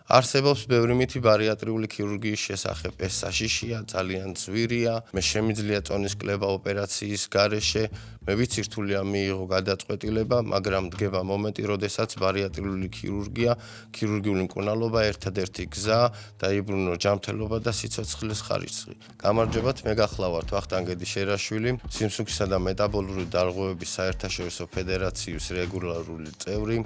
არსებობს ბევრი მითი ბარიატრიული ქირურგიის შესახებ. ეს საშიშია, ძალიან ძვირია, მე შემიძლია წონის კლება ოპერაციის გარეშე, მე ვიცი რთულია მიიღო გადაწყვეტილება, მაგრამ დგება მომენტი, როდესაც ბარიატრიული ქირურგია, ქირურგიული მკურნალობა ერთადერთი გზა დაიბრუნო ჯანმრთელობა და სიცოცხლის ხარისხი. გამარჯობათ, მე გახლავართ ვახტანგ გედიშერაშვილი, სიმსუქისა და მეტაბოლური დარღვევების საერთაშორისო ფედერაციის რეგულარული წევრი,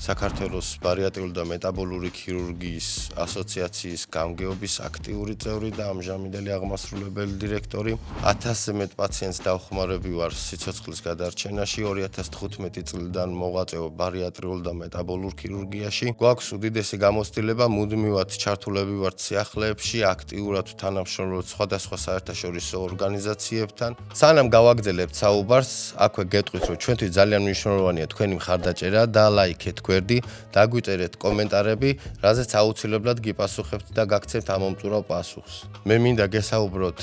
საქართველოს ბარიატრიული და მეტაბოლური ქირურგიის ასოციაციის გამგეობის აქტიური წევრი და ამჟამინდელი აღმასრულებელი დირექტორი. 1000-ზე მეტ პაციენტს დავხმარები ვარ სიცოცხლის გადარჩენაში 2015 წლიდან მოღვაწეობ ბარიატრიულ და მეტაბოლურ ქირურგიაში. გვაქვს უდიდესი გამოცდილება, მუდმივად ჩართულები ვართ სიახლეებში, აქტიურად თანამშრომლობთ სხვადასხვა საერთაშორისო ორგანიზაციებთან. სანამ გავაგრძელებთ საუბარს, აქვე გეტყვით, რომ ჩვენთვის ძალიან მნიშვნელოვანია თქვენი მხარდაჭერა და ლაიქეთ გვერდი, დაგვიწერეთ კომენტარები, რაზეც აუცილებლად გიპასუხებთ და გაგცემთ ამომწურავ პასუხს. მე მინდა გესაუბროთ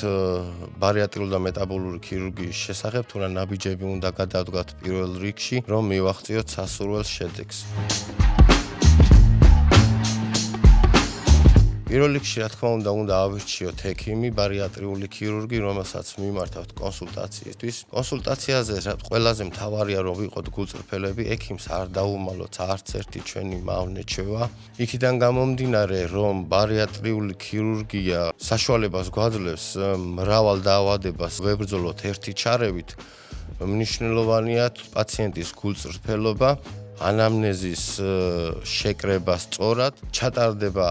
ბარიატრიული და მეტაბოლური ქირურგიის შესახებ, თუ რა ნაბიჯები უნდა გადავდგათ პირველ რიგში, რომ მივახციოთ სასურველ შედეგს. პირველ რიგში, რა თქმა უნდა ავირჩიოთ ექიმი, ბარიატრიული ქირურგი, რომელსაც მიმართავთ კონსულტაციისთვის. კონსულტაციაზე ყველაზე მთავარია, რომ ვიყოთ გულწრფელები, ექიმს არ დაუმალოთ არც ერთი ჩვენი მავნე-ჩვევა. იქიდან გამომდინარე, რომ ბარიატრიული ქირურგია საშუალებას გვაძლევს მრავალ დაავადებას ვებრძოლოთ ერთი ჩარევით, მნიშვნელოვანია პაციენტის გულწრფელობა. ანამნეზის შეკრება სწორად, ჩატარდება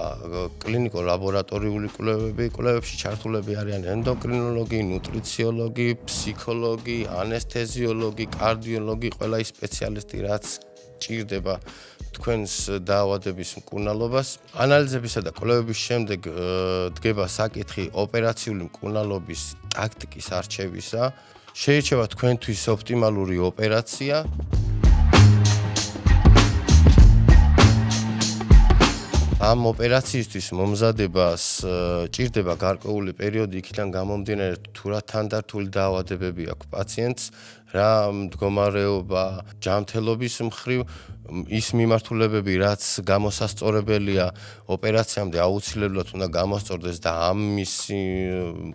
კლინიკო-ლაბორატორიული კვლევებში ჩართულები არიან ენდოკრინოლოგი, ნუტრიციოლოგი, ფსიქოლოგი, ანესთეზიოლოგი, კარდიოლოგი, ყველა ის სპეციალისტი, რაც ჭირდება თქვენს დაავადების მკურნალობას. ანალიზებისა და კვლევების შემდეგ დგება საკითხი ოპერაციული მკურნალობის ტაქტიკის არჩევისა. შეირჩევა თქვენთვის ოპტიმალური ოპერაცია. ამ ოპერაციისთვის მომზადებას ჭირდება გარკვეული პერიოდი, იქიდან გამომდინარე, თუ რა თანდართული დაავადებები აქვს პაციენტს, რა მდგომარეობა ჯანმრთელობის მხრივ, ის მიმართულებები, რაც გამოსასწორებელია ოპერაციამდე, აუცილებლად უნდა გამოსწორდეს და ამის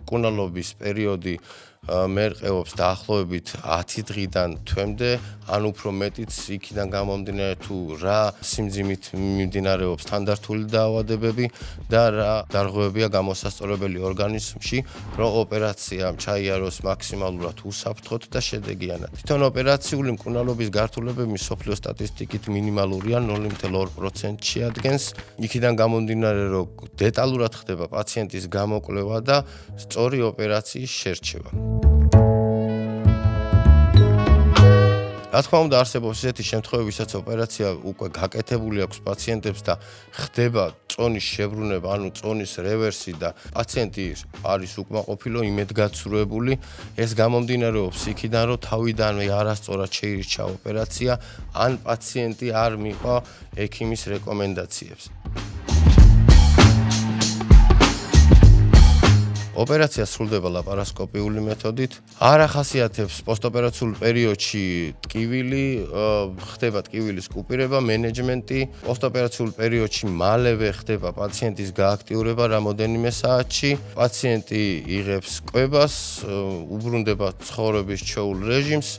მკურნალობის პერიოდი მერყეობს დაახლოებით 10 დღიდან თვემდე, ან უფრო მეტიც იქიდან გამომდინარე, თუ რა სიმძიმით მიმდინარეობს სტანდარტული დაავადებები და რა დარღვევებია გამოსასწორებელი ორგანიზმში, რომ ოპერაცია ჩაიაროს მაქსიმალურად უსაფრთხოდ და შედეგიანად. თვითონ ოპერაციული მკურნალობის გართულებები მსოფლიო სტატისტიკით მინიმალურია 0.2% შეადგენს. იქიდან გამომდინარე, რომ დეტალურად ხდება პაციენტის გამოკვლევა და სწორი ოპერაციის შერჩევა. რა თქმა უნდა, არსებობს ისეთი შემთხვევები, ვისაც ოპერაცია უკვე გაკეთებული აქვს პაციენტებს და ხდება წონის შებრუნება, ანუ წონის რევერსი და პაციენტი არის უკმაყოფილო, იმედგაცრუებული. ეს გამომდინარეობს იქიდან, რომ თავიდანვე არასწორად შეირჩა ოპერაცია, ან პაციენტი არ მიყვა ექიმის რეკომენდაციებს. ოპერაცია სრულდება ლაპარასკოპიული მეთოდით. არ ახასიათებს პოსტოპერაციულ პერიოდში ტკივილი, ხდება ტკივილის კუპირება, მენეჯმენტი. პოსტოპერაციულ პერიოდში მალევე ხდება პაციენტის გააქტიურება რამოდენიმე საათში. პაციენტი იღებს კვებას, უბრუნდება ცხოვრების ჩვეულ რეჟიმს.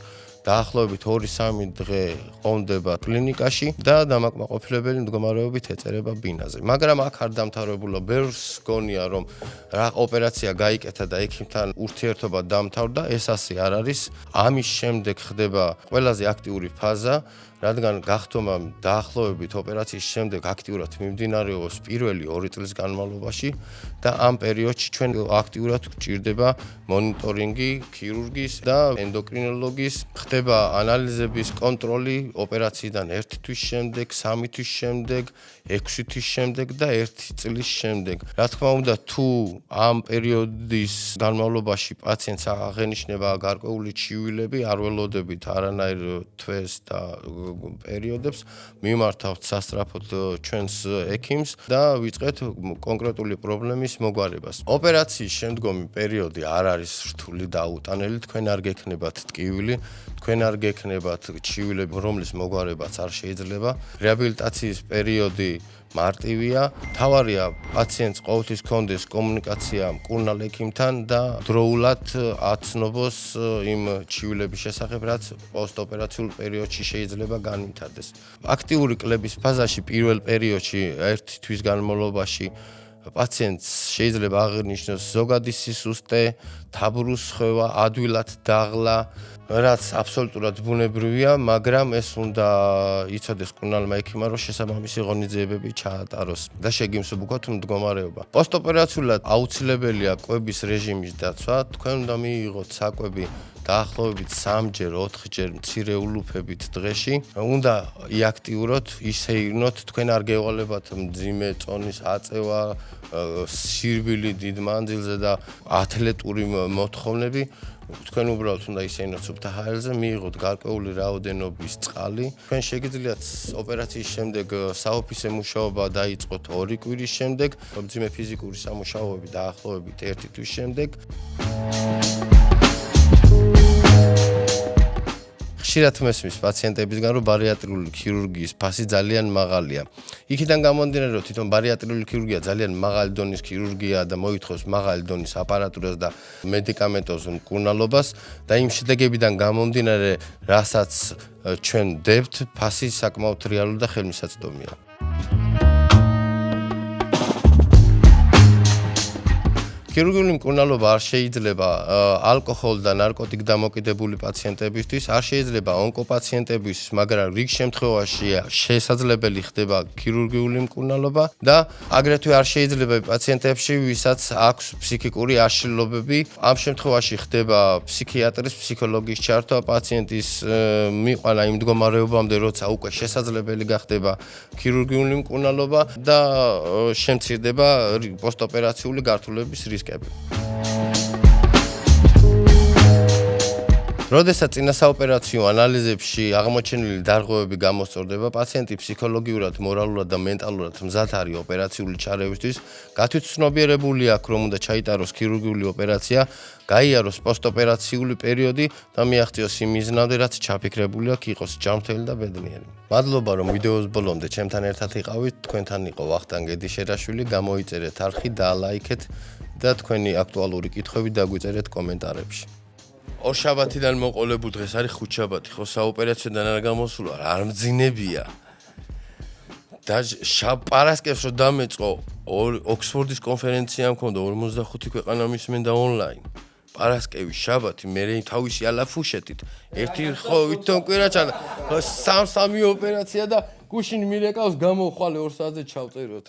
დაახლოებით 2-3 დღე ყონდება კლინიკაში და დამაკმაყოფილებელი მდგომარეობით ეწერება ბინაზე. მაგრამ აქ არ დამთავრებულა, ბევრს გონია, რომ რა ოპერაცია გაიკეთა და ექიმთან ურთიერთობა დამთავრდა, ეს ასე არ არის. ამის შემდეგ ხდება ყველაზე აქტიური ფაზა, რადგან გახდომა დაახლოებით ოპერაციის შემდეგ აქტიურად მიმდინარეობს პირველი 2 წლის განმავლობაში და ამ პერიოდში ჩვენ აქტიურად გვჭირდება მონიტორინგი ქირურგის და ენდოკრინოლოგის, ხდება ანალიზების კონტროლი ოპერაციიდან 1 თვის შემდეგ, 3 თვის შემდეგ, 6 თვის შემდეგ და 1 წლის შემდეგ. რა თქმა უნდა, თუ ამ პერიოდის განმავლობაში პაციენტს აღენიშნება გარკვეული ჩივილები, არ ველოდებით არანაირ თვეს და პერიოდებს, მიმართავთ სასწრაფოდ ჩვენს ექიმს და ვიწყეთ კონკრეტული პრობლემის მოგვარებას. ოპერაციის შემდგომი პერიოდი არ არის რთული და აუტანელი, თქვენ არ გექნებათ ტკივილი, თქვენ არ გექნებათ ჩივილები, რომლის მოგვარებაც არ შეიძლება. რეაბილიტაციის პერიოდი მარტივია. თავარია პაციენტს ყოველთვის ჰქონდეს კომუნიკაცია მკურნალ ექიმთან და დროულად აცნობს იმ ჩივილების შესახებ, რაც პოსტოპერაციულ პერიოდში შეიძლება განვითარდეს. აქტიური კლების ფაზაში პირველ პერიოდში 1 თვის განმავლობაში პაციენტს შეიძლება აღნიშნოს ზოგადი სისუსტე, თაბურუს სხევა, ადვილად დაღლა, რაც აბსოლუტურად ბუნებრივია, მაგრამ ეს უნდა იცოდეს მკურნალმა ექიმმა, რომ შესაბამისი ღონისძიებები ჩაატაროს და შეგიმსუბუქოთ მდგომარეობა. პოსტოპერაციულად აუცილებელია კვების რეჟიმის დაცვა, თქვენ უნდა მიიღოთ საკვები დაახლოებით 3-ჯერ, 4-ჯერ მცირე ულუფებით დღეში. უნდა იაქტიუროთ, ისეირნოთ, თქვენ არ გევალებათ მძიმე წონის აწევა, სირბილი დიდ მანძილზე და ათლეტური მოთხოვნები. თქვენ უბრალოდ უნდა ისეირნოთ სუფთა ჰაერზე, მიიღოთ გარკვეული რაოდენობის წყალი. თქვენ შეგიძლიათ ოპერაციის შემდეგ საოფისე მუშაობა დაიწყოთ 2 კვირის შემდეგ, მძიმე ფიზიკური სამუშაოები დაახლოებით 1 თვის შემდეგ. ხშირად მესმის პაციენტებისგან, რომ ბარიატრიული ქირურგიის ფასი ძალიან მაღალია. იქიდან გამომდინარე, რომ თვითონ ბარიატრიული ქირურგია ძალიან მაღალი დონის ქირურგია და მოითხოვს მაღალი დონის აპარატურას და მედიკამენტოზ მკურნალობას და იმ შედეგებიდან გამომდინარე, რასაც ჩვენ ვდებთ, ფასი საკმაოდ რეალური და ხელმისაწვდომია. ქირურგიული მკურნალობა არ შეიძლება ალკოჰოლ და ნარკოტიკ დამოკიდებული პაციენტებისთვის, არ შეიძლება ონკოპაციენტებისთვის, მაგრამ რიგ შემთხვევაში შესაძლებელი ხდება ქირურგიული მკურნალობა და აგრეთვე არ შეიძლება პაციენტებში, ვისაც აქვს ფსიქიკური აშლილობები. ამ შემთხვევაში ხდება ფსიქიატრის, ფსიქოლოგის ჩართვა, პაციენტის მიყვანა იმ მდგომარეობამდე, როცა უკვე შესაძლებელი გახდება ქირურგიული მკურნალობა და შემცირდება პოსტოპერაციული გართულების რისკი. როდესაც წინასაოპერაციო ანალიზებში აღმოჩენილი დარღვევები გამოსწორდება, პაციენტი ფსიქოლოგიურად, მორალურად და მენტალურად მზად არის ოპერაციული ჩარევისთვის, გათვითცნობიერებული აქვს, რომ უნდა ჩაიტაროს ქირურგიული ოპერაცია, გაიაროს პოსტოპერაციული პერიოდი და მიაღწიოს იმ მიზნამდე, რაც ჩაფიქრებული აქვს, იყოს ჯანმრთელი და ბედნიერი. მადლობა, რომ ვიდეოს ბოლომდე ჩემთან ერთად იყავით. თქვენთან იყო ვახტანგ გედიშერაშვილი. გამოიწერეთ არხი, დაალაიქეთ და თქვენი აქტუალური კითხვები დაგვიწერეთ კომენტარებში. ორშაბათიდან მოყოლებულ დღეს არის ხუთშაბათი, ხო საოპერაციოდან არ გამოსულა, არ მძინებია. და პარასკევს რომ დამეწყო ოქსფორდის კონფერენცია მქონდა 45 ქვეყანა მისმენდა ონლაინ. პარასკევი, შაბათი, მე თავისი ალაფუშეთით. ერთი ხო ვითომ კვირა ჩანა. 3 ოპერაცია და გუშინ მირეკავს გამოვხვალე 2 საათზე ჩავწეროთ.